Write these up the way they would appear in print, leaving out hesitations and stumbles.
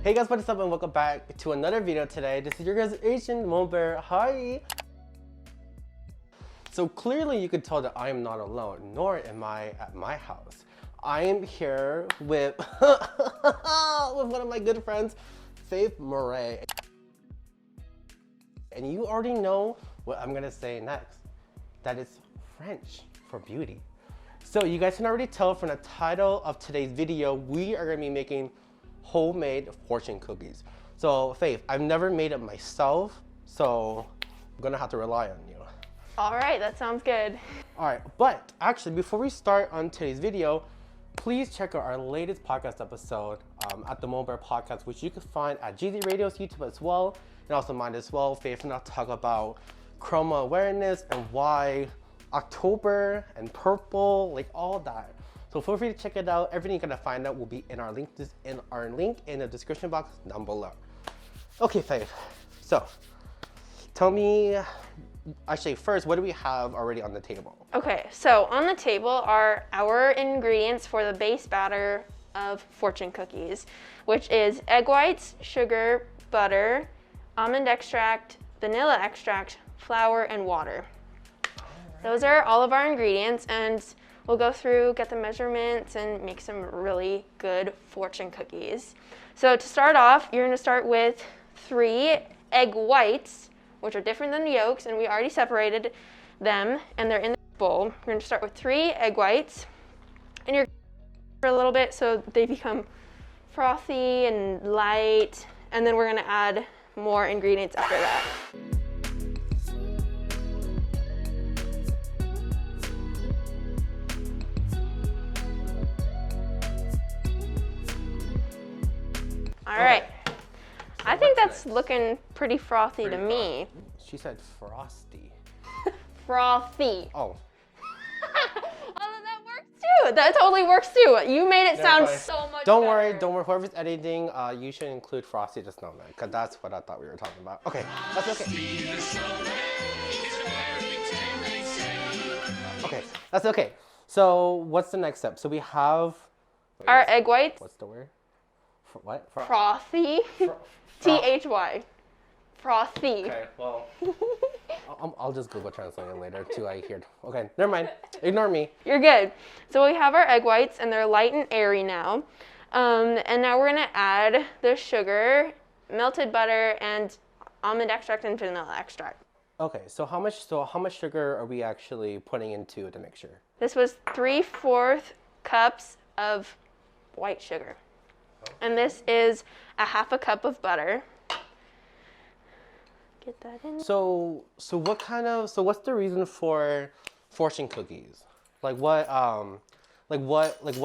Hey guys, what is up and welcome back to another video today. This is your guys' Asian TheMomoBear. Hi! So clearly you can tell that I am not alone, nor am I at my house. I am here with, with one of my good friends, Faith Murray. And you already know what I'm gonna say next. That is French for beauty. So you guys can already tell from the title of today's video, we are gonna be making homemade fortune cookies. So Faith, I've never made it myself, so I'm gonna have to rely on you. All right, that sounds good. All right, but actually before we start on today's video, please check out our latest podcast episode at the TheMomoBear Podcast, which you can find at GZ Radio's YouTube as well, and also mine as well. Faith and I talk about chroma awareness and why October and purple, like all that. So feel free to check it out. Everything you're gonna find out will be in our link in the description box down below. Okay, Faith. So tell me, actually first, what do we have already on the table? Okay, so on the table are our ingredients for the base batter of fortune cookies, which is egg whites, sugar, butter, almond extract, vanilla extract, flour, and water. Those are all of our ingredients, and we'll go through, get the measurements, and make some really good fortune cookies. So to start off, you're gonna start with 3 egg whites, which are different than the yolks, and we already separated them, and they're in the bowl. You're gonna start with 3 egg whites, and you're for a little bit so they become frothy and light, and then we're gonna add more ingredients after that. All right, I think that's looking pretty frothy to me. She said frosty. Frothy. Oh. Oh, that works too. That totally works too. You made it sound so much Don't better. worry. Whoever's editing, you should include frosty just know that, because that's what I thought we were talking about. Okay, that's okay. Okay, that's okay. So what's the next step? So we have Our egg whites. What's the word? What? Frothy. T-H-Y. Frothy. Okay, well, I'll just Google Translate it later too. I hear. Okay, never mind. Ignore me. You're good. So we have our egg whites, and they're light and airy now. And now we're gonna add the sugar, melted butter, and almond extract and vanilla extract. Okay, so how much sugar are we actually putting into the mixture? This was 3/4 cups of white sugar. And this is a 1/2 cup of butter. Get that in. So what's the reason for fortune cookies? Like what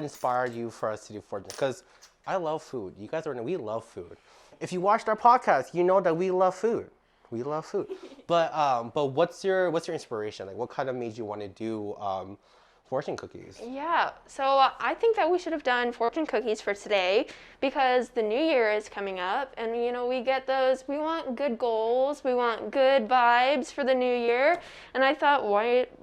inspired you for us to do fortune? Because I love food. You guys we love food. If you watched our podcast, you know that we love food. We love food. But what's your inspiration? Like what kind of made you want to do fortune cookies? Yeah, so I think that we should have done fortune cookies for today because the new year is coming up, and you know, we want good goals, we want good vibes for the new year, and I thought,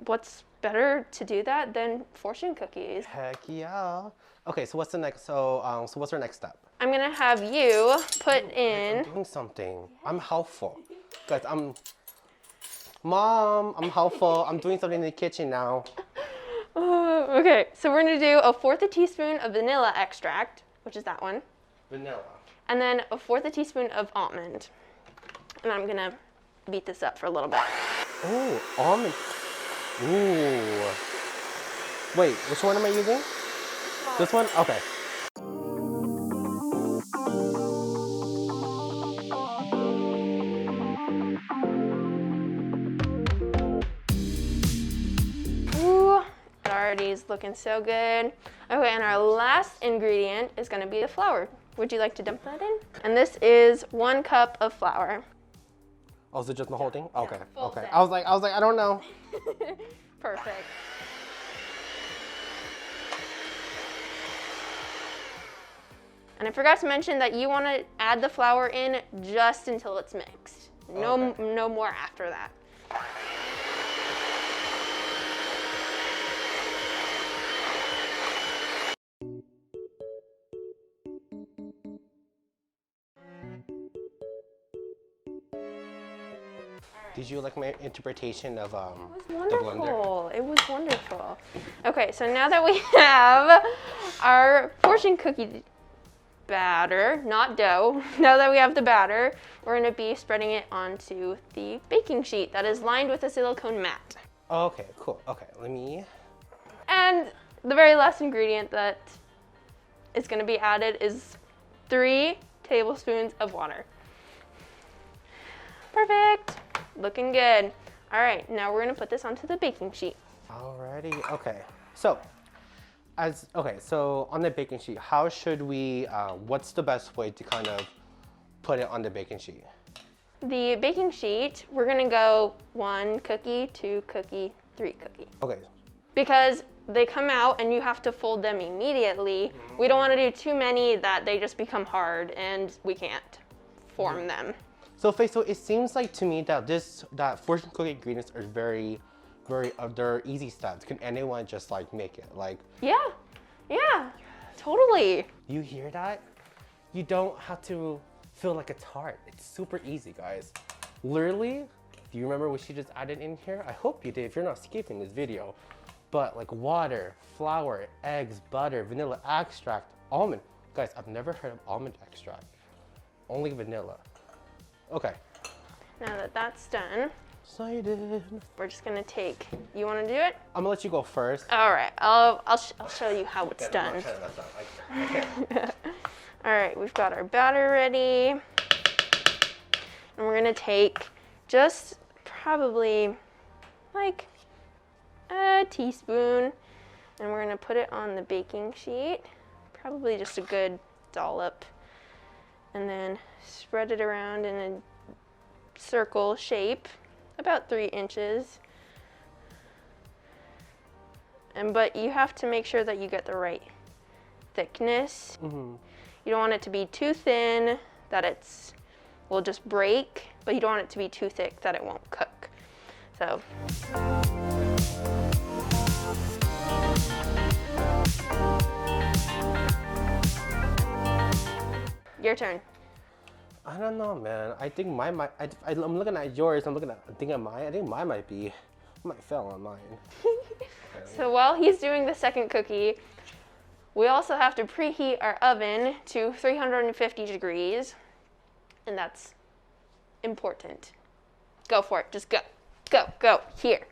what's better to do that than fortune cookies? Heck yeah. Okay, so what's the next, so what's our next step? I'm gonna have you put in. I'm doing something. I'm helpful. Guys, Mom, I'm helpful. I'm doing something in the kitchen now. Okay, so we're gonna do 1/4 teaspoon of vanilla extract, which is that one. Vanilla. And then 1/4 teaspoon of almond. And I'm gonna beat this up for a little bit. Oh, almond. Ooh. Wait, which one am I using? This one? Okay. Is looking so good. Okay, and our last ingredient is going to be the flour. Would you like to dump that in? And this is 1 cup of flour. Oh, is it just the whole thing? Okay, full okay. set. I was like, I don't know. Perfect. And I forgot to mention that you want to add the flour in just until it's mixed. No more after that. Did you like my interpretation of It was the blender? wonderful. It was wonderful. Okay, so now that we have our fortune cookie batter, not dough, now that we have the batter, we're gonna be spreading it onto the baking sheet that is lined with a silicone mat. Okay, cool. Okay, let me. And the very last ingredient that is gonna be added is 3 tablespoons of water. Perfect, looking good. All right, now we're gonna put this onto the baking sheet. Alrighty. Okay. So, so on the baking sheet, how should we? What's the best way to kind of put it on the baking sheet? The baking sheet, we're gonna go 1 cookie, 2 cookie, 3 cookie. Okay. Because they come out and you have to fold them immediately. We don't want to do too many that they just become hard and we can't form them. So Faith, so it seems like to me that that fortune cookie ingredients are very, they're easy steps. Can anyone just like make it? Like. Yeah, totally. You hear that? You don't have to feel like it's hard. It's super easy, guys. Literally, do you remember what she just added in here? I hope you did if you're not skipping this video. But like water, flour, eggs, butter, vanilla extract, almond. Guys, I've never heard of almond extract. Only vanilla. Okay. Now that that's done, Excited. we're just gonna take, you wanna do it? I'm gonna let you go first. All right, I'll show you how it's done. All right, we've got our batter ready. And we're gonna take just probably like a teaspoon and we're gonna put it on the baking sheet. Probably just a good dollop. And then spread it around in a circle shape, about 3 inches. But you have to make sure that you get the right thickness. You don't want it to be too thin that it will just break, but you don't want it to be too thick that it won't cook. So. Your turn. I don't know, man. I think mine might. I'm looking at yours. I'm thinking mine. I think mine might fail on mine. So while he's doing the second cookie, we also have to preheat our oven to 350 degrees, and that's important. Go for it. Just go. Go. Here.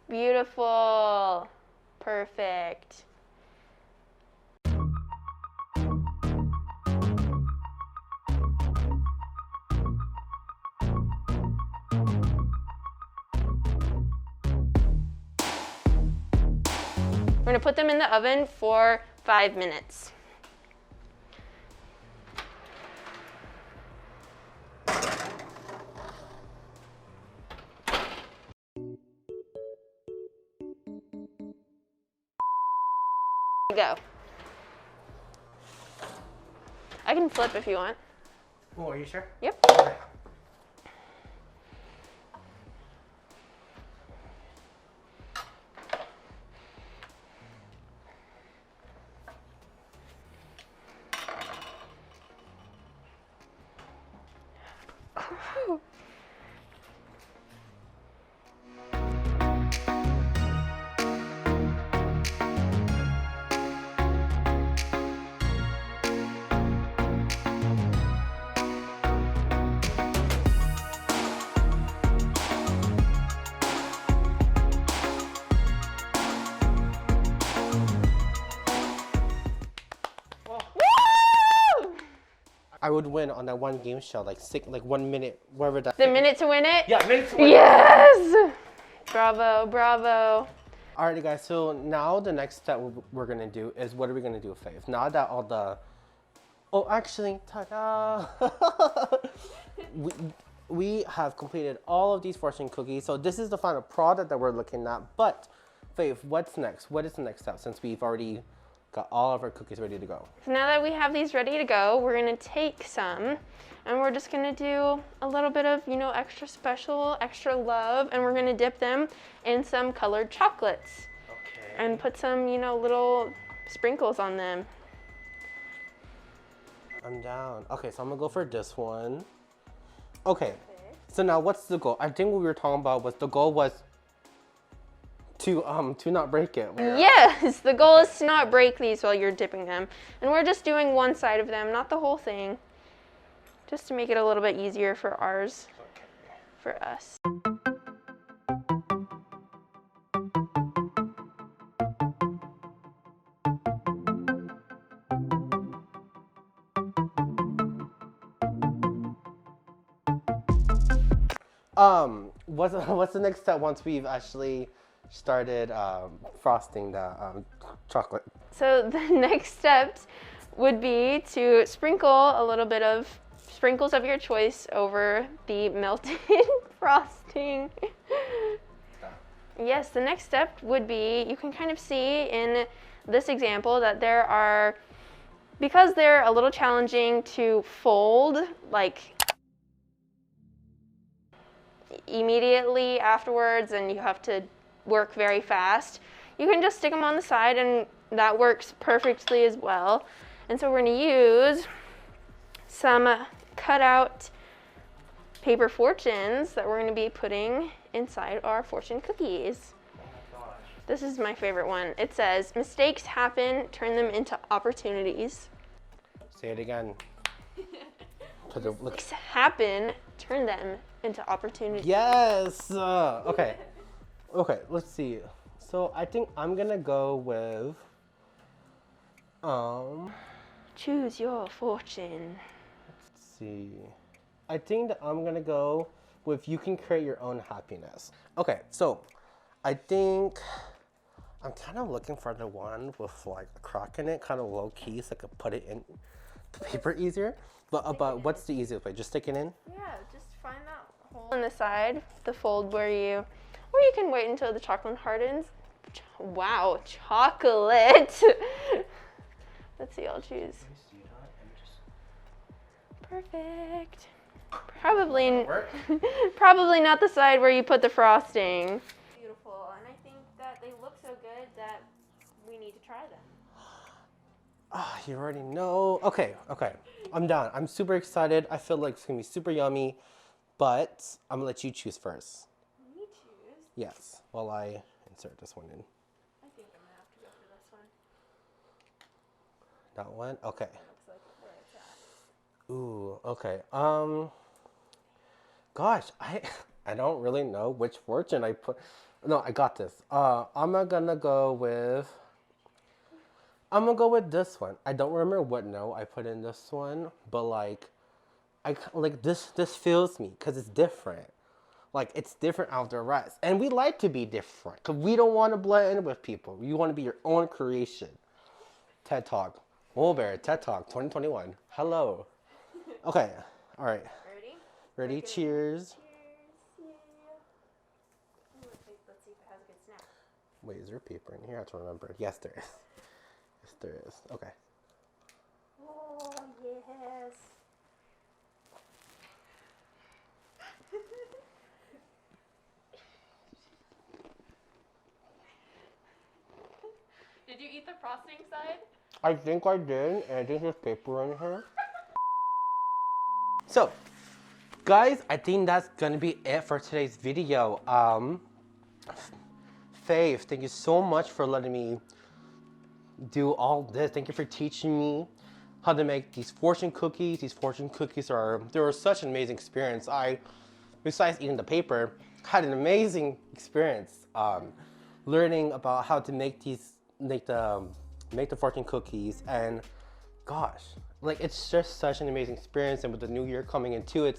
Beautiful. Perfect. We're gonna put them in the oven for 5 minutes. Go. I can flip if you want. Oh, are you sure? Yep. Okay. I would win on that one game show, like 1 minute, wherever that. The minute to win it? Yeah, minute to win. Yes! Bravo, bravo. Alrighty, guys. So now the next step we're gonna do is what are we gonna do, Faith? Now that all the, actually, ta-da! we have completed all of these fortune cookies. So this is the final product that we're looking at. But Faith, what's next? What is the next step since we've already got all of our cookies ready to go? So now that we have these ready to go, we're gonna take some and we're just gonna do a little bit of, extra special, extra love, and we're gonna dip them in some colored chocolates. Okay. And put some, little sprinkles on them. I'm down. Okay, so I'm gonna go for this one. Okay. So now what's the goal? I think what we were talking about was the goal was to not break it. Yes, the goal is to not break these while you're dipping them. And we're just doing one side of them, not the whole thing. Just to make it a little bit easier for ours, for us. What's the next step once we've actually started frosting the chocolate? So the next steps would be to sprinkle a little bit of sprinkles of your choice over the melted frosting. Yes, the next step would be, you can kind of see in this example that there are, because they're a little challenging to fold, like immediately afterwards, and you have to work very fast, you can just stick them on the side and that works perfectly as well. And so we're going to use some cutout paper fortunes that we're going to be putting inside our fortune cookies. Oh my gosh. This is my favorite one. It says, mistakes happen, turn them into opportunities. Say it again. Mistakes happen, turn them into opportunities. Yes. Okay. Okay. Let's see. So I think I'm gonna go with Choose your fortune. Let's see. I think that I'm gonna go with you can create your own happiness. Okay. So I think I'm kind of looking for the one with like a crock in it, kind of low key, so I could put it in the paper easier. But what's the easiest way? Just stick it in? Yeah, just find that hole in the side, the fold where you, or you can wait until the chocolate hardens. Wow, chocolate. Let's see, I'll choose. Perfect. Probably, probably not the side where you put the frosting. Beautiful, and I think that they look so good that we need to try them. Ah, you already know. Okay, okay. I'm done. I'm super excited. I feel like it's gonna be super yummy, but I'm gonna let you choose first. Me choose? Yes, while I insert this one in. I think I'm gonna have to go for this one. That one? Okay. That looks like where it's at. Ooh, okay. Gosh, I don't really know which fortune I put. No, I got this. I'm gonna go with this one. I don't remember what note I put in this one, but like, this feels me because it's different. Like, it's different out of the rest. And we like to be different because we don't want to blend in with people. You want to be your own creation. TED Talk. MomoBear, TED Talk 2021. Hello. Okay. All right. Ready? Ready? Okay. Cheers. Cheers. Yeah. Let's see if it has a good snap. Wait, is there paper in here? I have to remember. Yes, there is. Yes, there is. Okay. Oh, yes. Did you eat the frosting side? I think I did, and I think there's paper in here. So, guys, I think that's gonna be it for today's video. Faith, thank you so much for letting me do all this. Thank you for teaching me how to make these fortune cookies. These fortune cookies they were such an amazing experience. I, besides eating the paper, had an amazing experience learning about how to make the fortune cookies. And gosh, like, it's just such an amazing experience. And with the new year coming in too,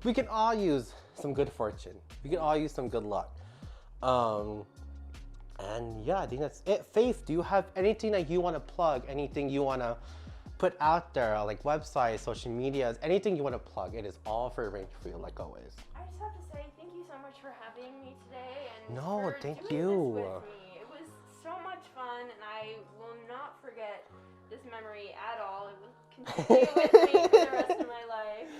we can all use some good fortune. We can all use some good luck. And yeah, I think that's it. Faith, do you have anything that you want to plug? Anything you want to put out there, like websites, social medias, anything you want to plug? It is all free range for you, like always. I just have to say thank you so much for having me today and No, for thank doing you. this with me. It was so much fun, and I will not forget this memory at all. It will continue with me for the rest of my life.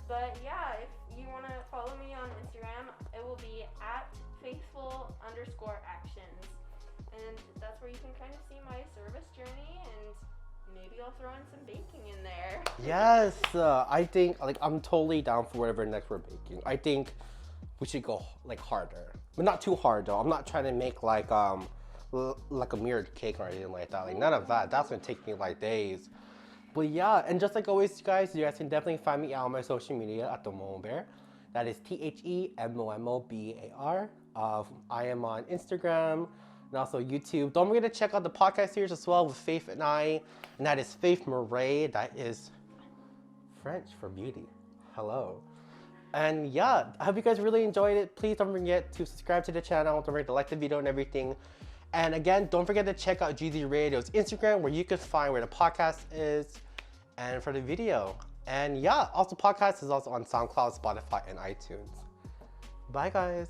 But yeah, if you want to follow me on Instagram, it will be at faithful_actions. And that's where you can kind of see my service journey and Maybe I'll throw in some baking in there. Yes, I think like I'm totally down for whatever next we're baking. I think we should go like harder, but not too hard though. I'm not trying to make like a mirrored cake or anything like that. Like none of that. That's gonna take me like days. But yeah, and just like always, you guys can definitely find me out on my social media at TheMomoBear. That is TheMomoBear. I am on Instagram and also YouTube. Don't forget to check out the podcast series as well with Faith and I, and that is Faith Murray. That is French for beauty. Hello. And yeah, I hope you guys really enjoyed it. Please don't forget to subscribe to the channel. Don't forget to like the video and everything. And again, don't forget to check out GZ Radio's Instagram where you can find where the podcast is and for the video. And yeah, also podcast is also on SoundCloud, Spotify, and iTunes. Bye guys.